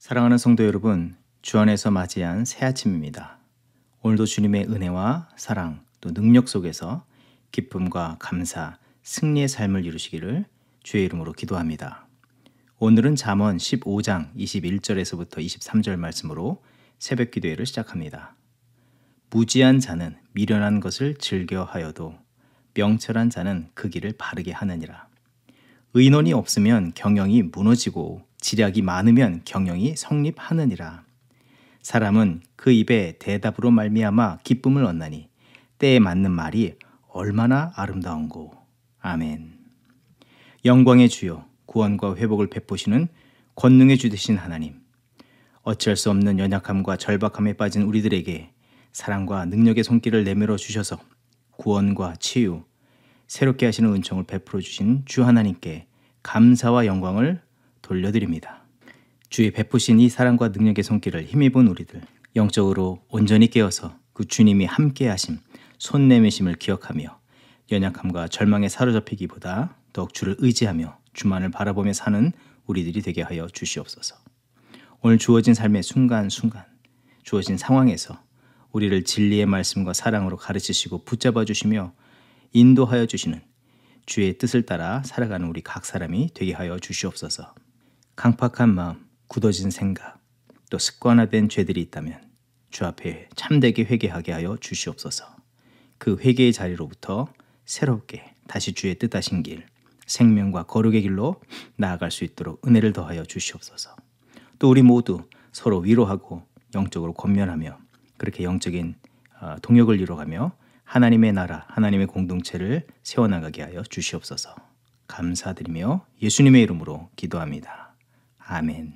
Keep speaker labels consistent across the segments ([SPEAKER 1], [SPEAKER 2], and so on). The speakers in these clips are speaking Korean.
[SPEAKER 1] 사랑하는 성도 여러분, 주 안에서 맞이한 새 아침입니다. 오늘도 주님의 은혜와 사랑 또 능력 속에서 기쁨과 감사, 승리의 삶을 이루시기를 주의 이름으로 기도합니다. 오늘은 잠언 15장 21절에서부터 23절 말씀으로 새벽 기도회를 시작합니다. 무지한 자는 미련한 것을 즐겨하여도 명철한 자는 그 길을 바르게 하느니라. 의논이 없으면 경영이 무너지고 지략이 많으면 경영이 성립하느니라. 사람은 그 입의 대답으로 말미암아 기쁨을 얻나니 때에 맞는 말이 얼마나 아름다운고. 아멘. 영광의 주여, 구원과 회복을 베푸시는 권능의 주 되신 하나님, 어찌할 수 없는 연약함과 절박함에 빠진 우리들에게 사랑과 능력의 손길을 내밀어 주셔서 구원과 치유, 새롭게 하시는 은총을 베풀어 주신 주 하나님께 감사와 영광을 돌려드립니다. 주의 베푸신 이 사랑과 능력의 손길을 힘입은 우리들, 영적으로 온전히 깨어서 그 주님이 함께 하심, 손 내미심을 기억하며 연약함과 절망에 사로잡히기보다 더욱 주를 의지하며 주만을 바라보며 사는 우리들이 되게 하여 주시옵소서. 오늘 주어진 삶의 순간순간, 주어진 상황에서 우리를 진리의 말씀과 사랑으로 가르치시고 붙잡아 주시며 인도하여 주시는 주의 뜻을 따라 살아가는 우리 각 사람이 되게 하여 주시옵소서. 강팍한 마음, 굳어진 생각, 또 습관화된 죄들이 있다면 주 앞에 참되게 회개하게 하여 주시옵소서. 그 회개의 자리로부터 새롭게 다시 주의 뜻하신 길, 생명과 거룩의 길로 나아갈 수 있도록 은혜를 더하여 주시옵소서. 또 우리 모두 서로 위로하고 영적으로 권면하며 그렇게 영적인 동역을 이루어가며 하나님의 나라, 하나님의 공동체를 세워나가게 하여 주시옵소서. 감사드리며 예수님의 이름으로 기도합니다. 아멘.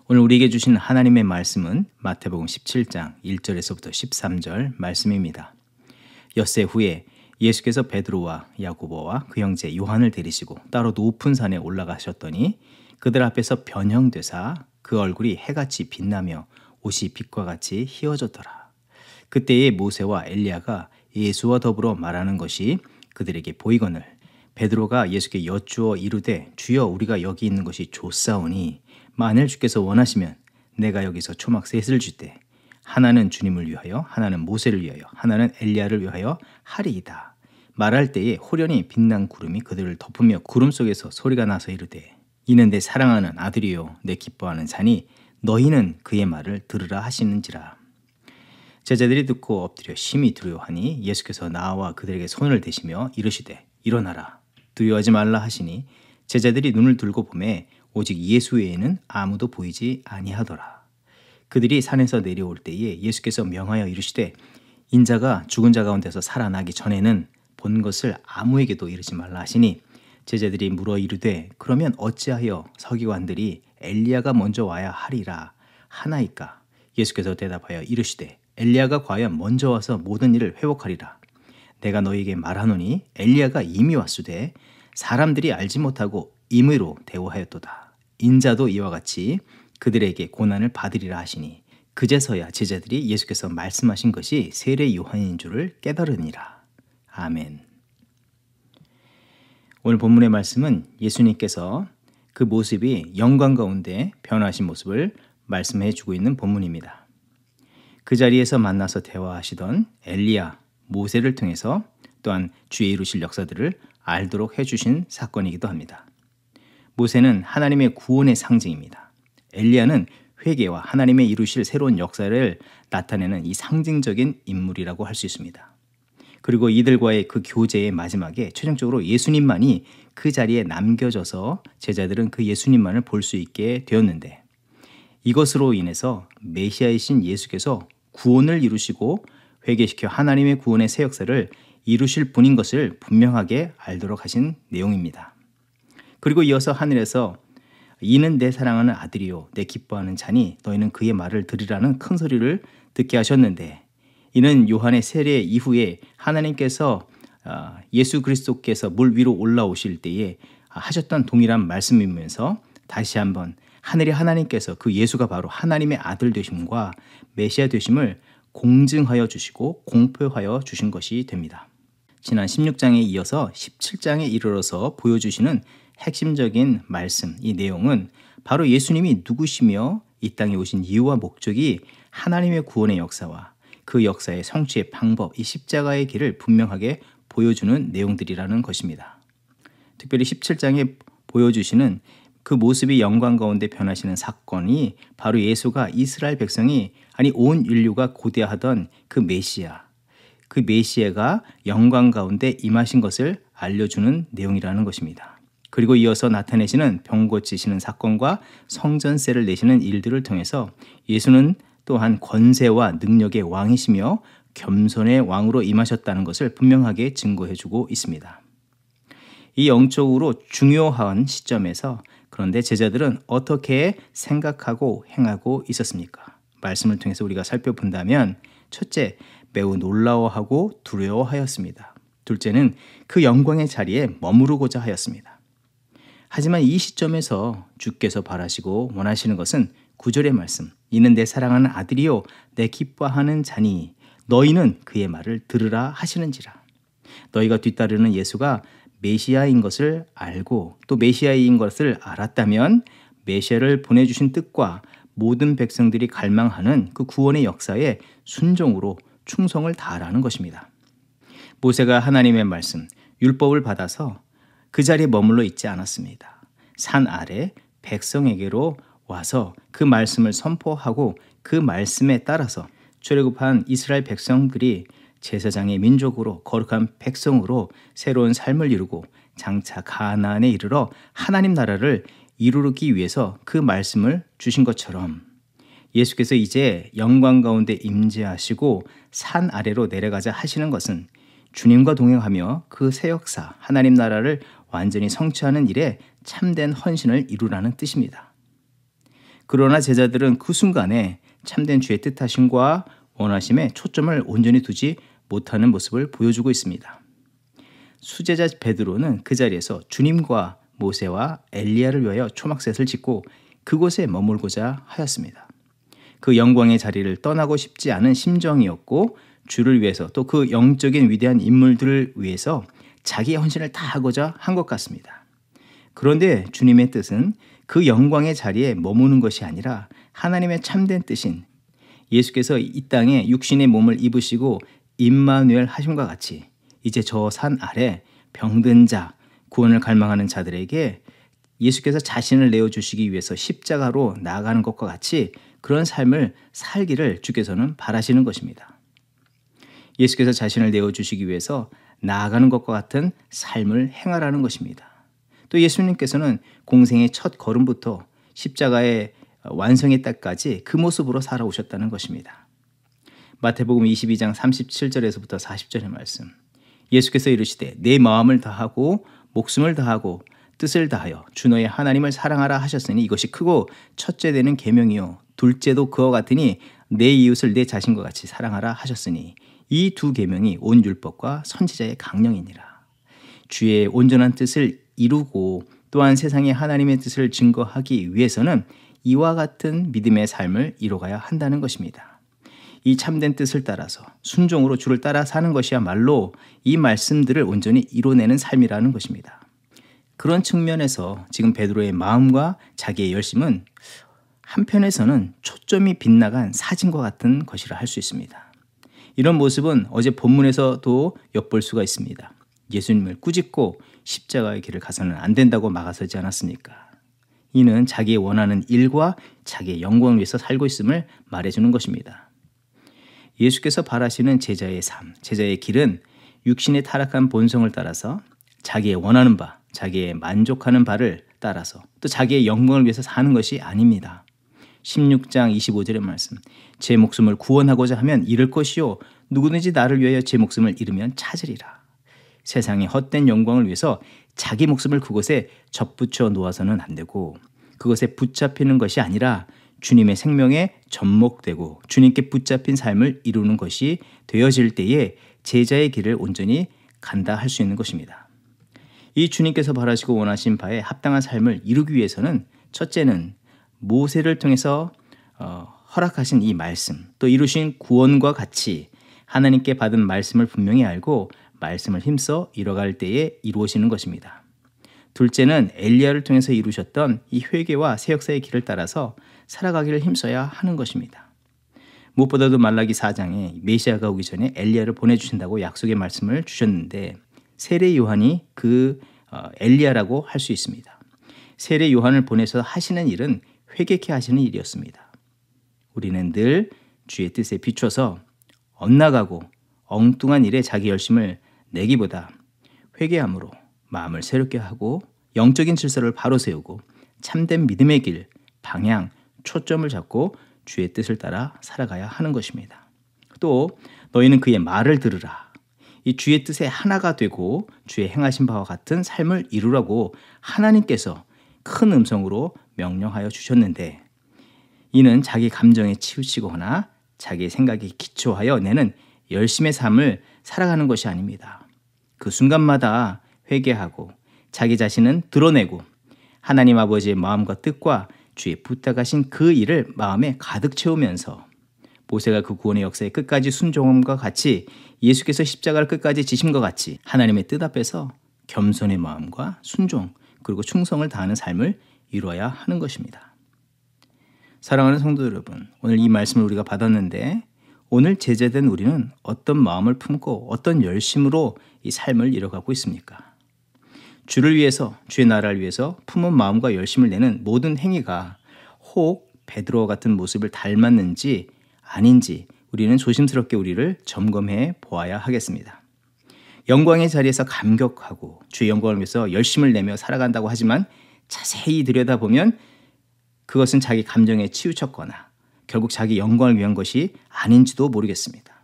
[SPEAKER 1] 오늘 우리에게 주신 하나님의 말씀은 마태복음 17장 1절에서부터 13절 말씀입니다. 엿새 후에 예수께서 베드로와 야고보와 그 형제 요한을 데리시고 따로 높은 산에 올라가셨더니 그들 앞에서 변형되사 그 얼굴이 해같이 빛나며 옷이 빛과 같이 희어졌더라. 그때에 모세와 엘리야가 예수와 더불어 말하는 것이 그들에게 보이거늘 베드로가 예수께 여쭈어 이르되 주여 우리가 여기 있는 것이 좋사오니 만일 주께서 원하시면 내가 여기서 초막 셋을 쥐되 하나는 주님을 위하여 하나는 모세를 위하여 하나는 엘리야를 위하여 하리이다. 말할 때에 호련히 빛난 구름이 그들을 덮으며 구름 속에서 소리가 나서 이르되 이는 내 사랑하는 아들이요 내 기뻐하는 자니 너희는 그의 말을 들으라 하시는지라. 제자들이 듣고 엎드려 심히 두려워하니 예수께서 나와 그들에게 손을 대시며 이르시되 일어나라 두려워하지 말라 하시니 제자들이 눈을 들고 보매 오직 예수 외에는 아무도 보이지 아니하더라. 그들이 산에서 내려올 때에 예수께서 명하여 이르시되 인자가 죽은 자 가운데서 살아나기 전에는 본 것을 아무에게도 이르지 말라 하시니 제자들이 물어 이르되 그러면 어찌하여 서기관들이 엘리야가 먼저 와야 하리라 하나이까. 예수께서 대답하여 이르시되 엘리야가 과연 먼저 와서 모든 일을 회복하리라. 내가 너희에게 말하노니 엘리야가 이미 왔으되 사람들이 알지 못하고 임의로 대우하였도다. 인자도 이와 같이 그들에게 고난을 받으리라 하시니 그제서야 제자들이 예수께서 말씀하신 것이 세례 요한인 줄을 깨달으니라. 아멘. 오늘 본문의 말씀은 예수님께서 그 모습이 영광 가운데 변화하신 모습을 말씀해 주고 있는 본문입니다. 그 자리에서 만나서 대화하시던 엘리야, 모세를 통해서 또한 주의 이루실 역사들을 알도록 해주신 사건이기도 합니다. 모세는 하나님의 구원의 상징입니다. 엘리야는 회개와 하나님의 이루실 새로운 역사를 나타내는 이 상징적인 인물이라고 할 수 있습니다. 그리고 이들과의 그 교제의 마지막에 최종적으로 예수님만이 그 자리에 남겨져서 제자들은 그 예수님만을 볼 수 있게 되었는데 이것으로 인해서 메시아이신 예수께서 구원을 이루시고 회개시켜 하나님의 구원의 새 역사를 이루실 분인 것을 분명하게 알도록 하신 내용입니다. 그리고 이어서 하늘에서 이는 내 사랑하는 아들이요 내 기뻐하는 자니 너희는 그의 말을 들으라는 큰 소리를 듣게 하셨는데 이는 요한의 세례 이후에 하나님께서 예수 그리스도께서 물 위로 올라오실 때에 하셨던 동일한 말씀이면서 다시 한번 하늘의 하나님께서 그 예수가 바로 하나님의 아들 되심과 메시아 되심을 공증하여 주시고 공표하여 주신 것이 됩니다. 지난 16장에 이어서 17장에 이르러서 보여주시는 핵심적인 말씀, 이 내용은 바로 예수님이 누구시며 이 땅에 오신 이유와 목적이 하나님의 구원의 역사와 그 역사의 성취의 방법, 이 십자가의 길을 분명하게 보여주는 내용들이라는 것입니다. 특별히 17장에 보여주시는 그 모습이 영광 가운데 변하시는 사건이 바로 예수가 이스라엘 백성이 아니 온 인류가 고대하던 그 메시아, 그 메시아가 영광 가운데 임하신 것을 알려주는 내용이라는 것입니다. 그리고 이어서 나타내시는 병 고치시는 사건과 성전세를 내시는 일들을 통해서 예수는 또한 권세와 능력의 왕이시며 겸손의 왕으로 임하셨다는 것을 분명하게 증거해주고 있습니다. 이 영적으로 중요한 시점에서 그런데 제자들은 어떻게 생각하고 행하고 있었습니까? 말씀을 통해서 우리가 살펴본다면 첫째, 매우 놀라워하고 두려워하였습니다. 둘째는 그 영광의 자리에 머무르고자 하였습니다. 하지만 이 시점에서 주께서 바라시고 원하시는 것은 9절의 말씀, 이는 내 사랑하는 아들이요 내 기뻐하는 자니 너희는 그의 말을 들으라 하시는지라. 너희가 뒤따르는 예수가 메시아인 것을 알고 또 메시아인 것을 알았다면 메시아를 보내주신 뜻과 모든 백성들이 갈망하는 그 구원의 역사에 순종으로 충성을 다하라는 것입니다. 모세가 하나님의 말씀, 율법을 받아서 그 자리에 머물러 있지 않았습니다. 산 아래 백성에게로 와서 그 말씀을 선포하고 그 말씀에 따라서 출애굽한 이스라엘 백성들이 제사장의 민족으로 거룩한 백성으로 새로운 삶을 이루고 장차 가나안에 이르러 하나님 나라를 이루기 위해서 그 말씀을 주신 것처럼 예수께서 이제 영광 가운데 임재하시고 산 아래로 내려가자 하시는 것은 주님과 동행하며 그 새 역사 하나님 나라를 완전히 성취하는 일에 참된 헌신을 이루라는 뜻입니다. 그러나 제자들은 그 순간에 참된 주의 뜻하심과 원하심에 초점을 온전히 두지 못하는 모습을 보여주고 있습니다. 수제자 베드로는 그 자리에서 주님과 모세와 엘리야를 위하여 초막셋을 짓고 그곳에 머물고자 하였습니다. 그 영광의 자리를 떠나고 싶지 않은 심정이었고 주를 위해서 또 그 영적인 위대한 인물들을 위해서 자기의 헌신을 다하고자 한 것 같습니다. 그런데 주님의 뜻은 그 영광의 자리에 머무는 것이 아니라 하나님의 참된 뜻인 예수께서 이 땅에 육신의 몸을 입으시고 임마누엘 하심과 같이 이제 저 산 아래 병든 자, 구원을 갈망하는 자들에게 예수께서 자신을 내어주시기 위해서 십자가로 나아가는 것과 같이 그런 삶을 살기를 주께서는 바라시는 것입니다. 예수께서 자신을 내어주시기 위해서 나아가는 것과 같은 삶을 행하라는 것입니다. 또 예수님께서는 공생의 첫 걸음부터 십자가의 완성의 때까지 그 모습으로 살아오셨다는 것입니다. 마태복음 22장 37절에서부터 40절의 말씀. 예수께서 이르시되 내 마음을 다하고 목숨을 다하고 뜻을 다하여 주 너의 하나님을 사랑하라 하셨으니 이것이 크고 첫째 되는 계명이요 둘째도 그와 같으니 내 이웃을 내 자신과 같이 사랑하라 하셨으니 이 두 계명이 온 율법과 선지자의 강령이니라. 주의 온전한 뜻을 이루고 또한 세상에 하나님의 뜻을 증거하기 위해서는 이와 같은 믿음의 삶을 이뤄가야 한다는 것입니다. 이 참된 뜻을 따라서 순종으로 주를 따라 사는 것이야말로 이 말씀들을 온전히 이뤄내는 삶이라는 것입니다. 그런 측면에서 지금 베드로의 마음과 자기의 열심은 한편에서는 초점이 빗나간 사진과 같은 것이라 할 수 있습니다. 이런 모습은 어제 본문에서도 엿볼 수가 있습니다. 예수님을 꾸짖고 십자가의 길을 가서는 안 된다고 막아서지 않았습니까? 이는 자기의 원하는 일과 자기의 영광을 위해서 살고 있음을 말해주는 것입니다. 예수께서 바라시는 제자의 삶, 제자의 길은 육신의 타락한 본성을 따라서 자기의 원하는 바, 자기의 만족하는 바를 따라서 또 자기의 영광을 위해서 사는 것이 아닙니다. 16장 25절의 말씀, 제 목숨을 구원하고자 하면 잃을 것이요 누구든지 나를 위하여 제 목숨을 잃으면 찾으리라. 세상의 헛된 영광을 위해서 자기 목숨을 그곳에 접붙여 놓아서는 안 되고 그것에 붙잡히는 것이 아니라 주님의 생명에 접목되고 주님께 붙잡힌 삶을 이루는 것이 되어질 때에 제자의 길을 온전히 간다 할 수 있는 것입니다. 이 주님께서 바라시고 원하신 바에 합당한 삶을 이루기 위해서는 첫째는 모세를 통해서 허락하신 이 말씀, 또 이루신 구원과 같이 하나님께 받은 말씀을 분명히 알고 말씀을 힘써 이뤄갈 때에 이루어지는 것입니다. 둘째는 엘리야를 통해서 이루셨던 이 회개와 새 역사의 길을 따라서 살아가기를 힘써야 하는 것입니다. 무엇보다도 말라기 4장에 메시아가 오기 전에 엘리야를 보내주신다고 약속의 말씀을 주셨는데 세례 요한이 그 엘리야라고 할 수 있습니다. 세례 요한을 보내서 하시는 일은 회개케 하시는 일이었습니다. 우리는 늘 주의 뜻에 비춰서 엇나가고 엉뚱한 일에 자기 열심을 내기보다 회개함으로 마음을 새롭게 하고 영적인 질서를 바로 세우고 참된 믿음의 길, 방향, 초점을 잡고 주의 뜻을 따라 살아가야 하는 것입니다. 또 너희는 그의 말을 들으라. 이 주의 뜻에 하나가 되고 주의 행하신 바와 같은 삶을 이루라고 하나님께서 큰 음성으로 명령하여 주셨는데 이는 자기 감정에 치우치거나 자기 생각에 기초하여 내는 열심의 삶을 살아가는 것이 아닙니다. 그 순간마다 회개하고 자기 자신은 드러내고 하나님 아버지의 마음과 뜻과 주의 부탁하신 그 일을 마음에 가득 채우면서 모세가 그 구원의 역사의 끝까지 순종함과 같이 예수께서 십자가를 끝까지 지심과 같이 하나님의 뜻 앞에서 겸손의 마음과 순종 그리고 충성을 다하는 삶을 이루어야 하는 것입니다. 사랑하는 성도 여러분, 오늘 이 말씀을 우리가 받았는데 오늘 제자된 우리는 어떤 마음을 품고 어떤 열심으로 이 삶을 이뤄가고 있습니까? 주를 위해서, 주의 나라를 위해서 품은 마음과 열심을 내는 모든 행위가 혹 베드로와 같은 모습을 닮았는지 아닌지 우리는 조심스럽게 우리를 점검해 보아야 하겠습니다. 영광의 자리에서 감격하고 주의 영광을 위해서 열심을 내며 살아간다고 하지만 자세히 들여다보면 그것은 자기 감정에 치우쳤거나 결국 자기 영광을 위한 것이 아닌지도 모르겠습니다.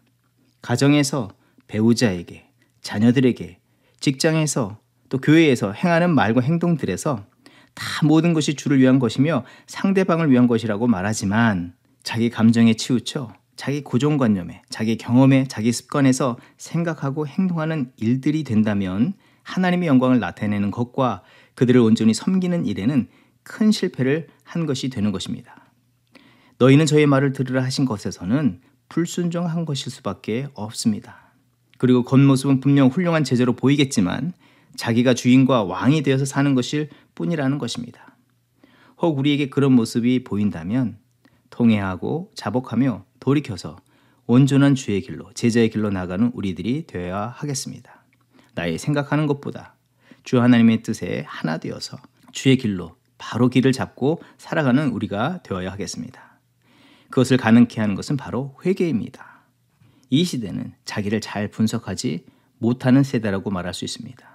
[SPEAKER 1] 가정에서 배우자에게, 자녀들에게, 직장에서 또 교회에서 행하는 말과 행동들에서 다 모든 것이 주를 위한 것이며 상대방을 위한 것이라고 말하지만 자기 감정에 치우쳐 자기 고정관념에, 자기 경험에, 자기 습관에서 생각하고 행동하는 일들이 된다면 하나님의 영광을 나타내는 것과 그들을 온전히 섬기는 일에는 큰 실패를 한 것이 되는 것입니다. 너희는 저의 말을 들으라 하신 것에서는 불순종한 것일 수밖에 없습니다. 그리고 겉모습은 분명 훌륭한 제자로 보이겠지만 자기가 주인과 왕이 되어서 사는 것일 뿐이라는 것입니다. 혹 우리에게 그런 모습이 보인다면 통회하고 자복하며 돌이켜서 온전한 주의 길로, 제자의 길로 나가는 우리들이 되어야 하겠습니다. 나의 생각하는 것보다 주 하나님의 뜻에 하나 되어서 주의 길로 바로 길을 잡고 살아가는 우리가 되어야 하겠습니다. 그것을 가능케 하는 것은 바로 회개입니다. 이 시대는 자기를 잘 분석하지 못하는 세대라고 말할 수 있습니다.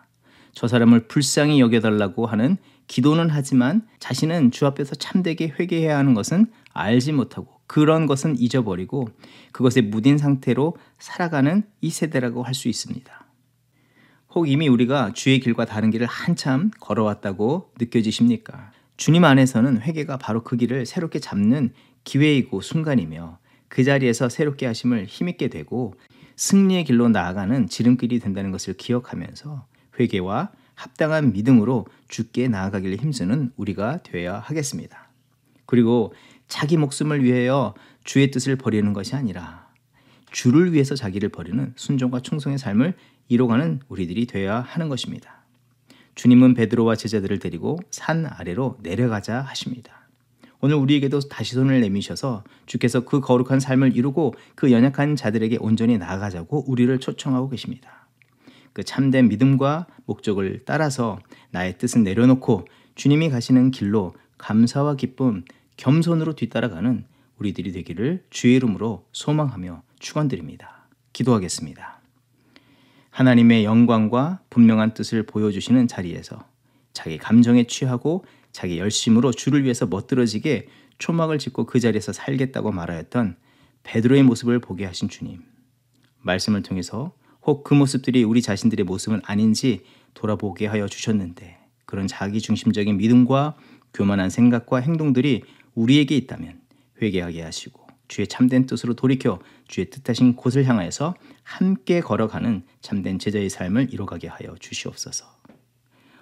[SPEAKER 1] 저 사람을 불쌍히 여겨달라고 하는 기도는 하지만 자신은 주 앞에서 참되게 회개해야 하는 것은 알지 못하고 그런 것은 잊어버리고 그것에 무딘 상태로 살아가는 이 세대라고 할 수 있습니다. 혹 이미 우리가 주의 길과 다른 길을 한참 걸어왔다고 느껴지십니까? 주님 안에서는 회개가 바로 그 길을 새롭게 잡는 기회이고 순간이며 그 자리에서 새롭게 하심을 힘있게 되고 승리의 길로 나아가는 지름길이 된다는 것을 기억하면서 회개와 합당한 믿음으로 주께 나아가기를 힘쓰는 우리가 되어야 하겠습니다. 그리고 자기 목숨을 위하여 주의 뜻을 버리는 것이 아니라 주를 위해서 자기를 버리는 순종과 충성의 삶을 이뤄가는 우리들이 되어야 하는 것입니다. 주님은 베드로와 제자들을 데리고 산 아래로 내려가자 하십니다. 오늘 우리에게도 다시 손을 내미셔서 주께서 그 거룩한 삶을 이루고 그 연약한 자들에게 온전히 나아가자고 우리를 초청하고 계십니다. 그 참된 믿음과 목적을 따라서 나의 뜻은 내려놓고 주님이 가시는 길로 감사와 기쁨, 겸손으로 뒤따라가는 우리들이 되기를 주의 이름으로 소망하며 축원드립니다. 기도하겠습니다. 하나님의 영광과 분명한 뜻을 보여주시는 자리에서 자기 감정에 취하고 자기 열심으로 주를 위해서 멋들어지게 초막을 짓고 그 자리에서 살겠다고 말하였던 베드로의 모습을 보게 하신 주님. 말씀을 통해서 혹 그 모습들이 우리 자신들의 모습은 아닌지 돌아보게 하여 주셨는데 그런 자기중심적인 믿음과 교만한 생각과 행동들이 우리에게 있다면 회개하게 하시고 주의 참된 뜻으로 돌이켜 주의 뜻하신 곳을 향하여서 함께 걸어가는 참된 제자의 삶을 이뤄가게 하여 주시옵소서.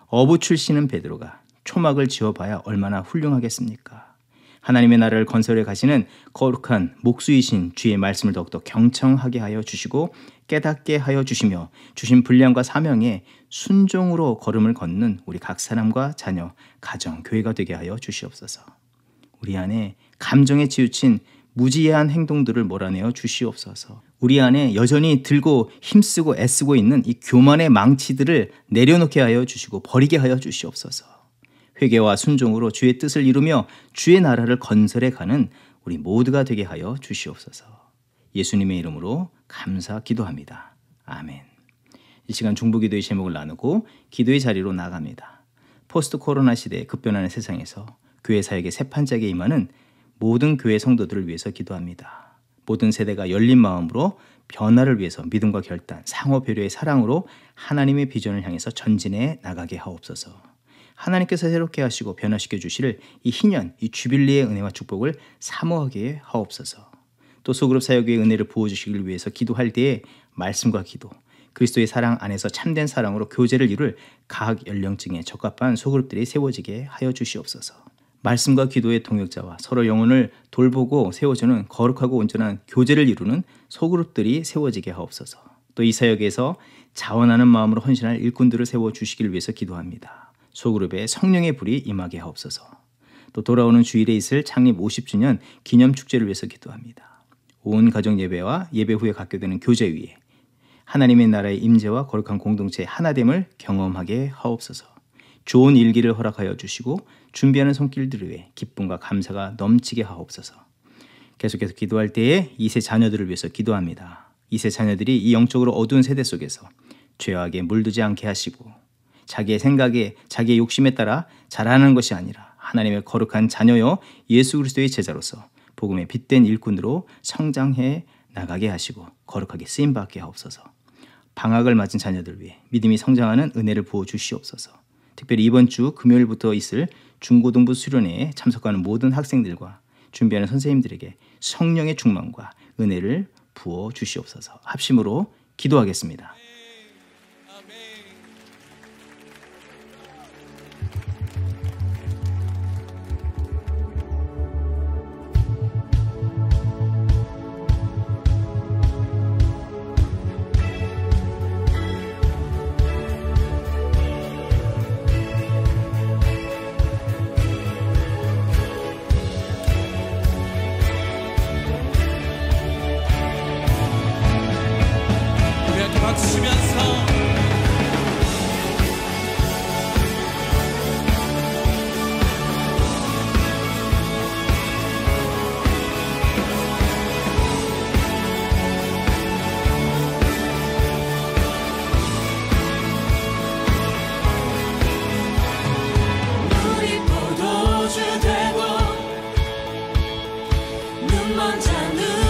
[SPEAKER 1] 어부 출신은 베드로가 초막을 지어봐야 얼마나 훌륭하겠습니까? 하나님의 나라를 건설해 가시는 거룩한 목수이신 주의 말씀을 더욱더 경청하게 하여 주시고 깨닫게 하여 주시며 주신 분량과 사명에 순종으로 걸음을 걷는 우리 각 사람과 자녀, 가정, 교회가 되게 하여 주시옵소서. 우리 안에 감정에 치우친 무지해한 행동들을 몰아내어 주시옵소서. 우리 안에 여전히 들고 힘쓰고 애쓰고 있는 이 교만의 망치들을 내려놓게 하여 주시고 버리게 하여 주시옵소서. 회개와 순종으로 주의 뜻을 이루며 주의 나라를 건설해 가는 우리 모두가 되게 하여 주시옵소서. 예수님의 이름으로 감사 기도합니다. 아멘. 이 시간 중보기도의 제목을 나누고 기도의 자리로 나갑니다. 포스트 코로나 시대에 급변하는 세상에서 교회 사역의 새판짝에 임하는 모든 교회 성도들을 위해서 기도합니다. 모든 세대가 열린 마음으로 변화를 위해서 믿음과 결단, 상호 배려의 사랑으로 하나님의 비전을 향해서 전진해 나가게 하옵소서. 하나님께서 새롭게 하시고 변화시켜 주실 이 희년, 이 주빌리의 은혜와 축복을 사모하게 하옵소서. 또 소그룹 사역의 은혜를 부어주시길 위해서 기도할 때에 말씀과 기도, 그리스도의 사랑 안에서 참된 사랑으로 교제를 이룰 각 연령층에 적합한 소그룹들이 세워지게 하여 주시옵소서. 말씀과 기도의 동역자와 서로 영혼을 돌보고 세워주는 거룩하고 온전한 교제를 이루는 소그룹들이 세워지게 하옵소서. 또 이 사역에서 자원하는 마음으로 헌신할 일꾼들을 세워주시길 위해서 기도합니다. 소그룹에 성령의 불이 임하게 하옵소서. 또 돌아오는 주일에 있을 창립 50주년 기념축제를 위해서 기도합니다. 온 가정 예배와 예배 후에 갖게 되는 교제 위에 하나님의 나라의 임재와 거룩한 공동체의 하나됨을 경험하게 하옵소서. 좋은 일기를 허락하여 주시고 준비하는 손길들을 위해 기쁨과 감사가 넘치게 하옵소서. 계속해서 기도할 때에 2세 자녀들을 위해서 기도합니다. 2세 자녀들이 이 영적으로 어두운 세대 속에서 죄악에 물들지 않게 하시고 자기의 생각에 자기의 욕심에 따라 자라는 것이 아니라 하나님의 거룩한 자녀여 예수 그리스도의 제자로서 복음의 빛된 일꾼으로 성장해 나가게 하시고 거룩하게 쓰임받게 하옵소서. 방학을 맞은 자녀들 위해 믿음이 성장하는 은혜를 부어 주시옵소서. 특별히 이번 주 금요일부터 있을 중고등부 수련회에 참석하는 모든 학생들과 준비하는 선생님들에게 성령의 충만과 은혜를 부어 주시옵소서. 합심으로 기도하겠습니다.
[SPEAKER 2] 눈먼 자는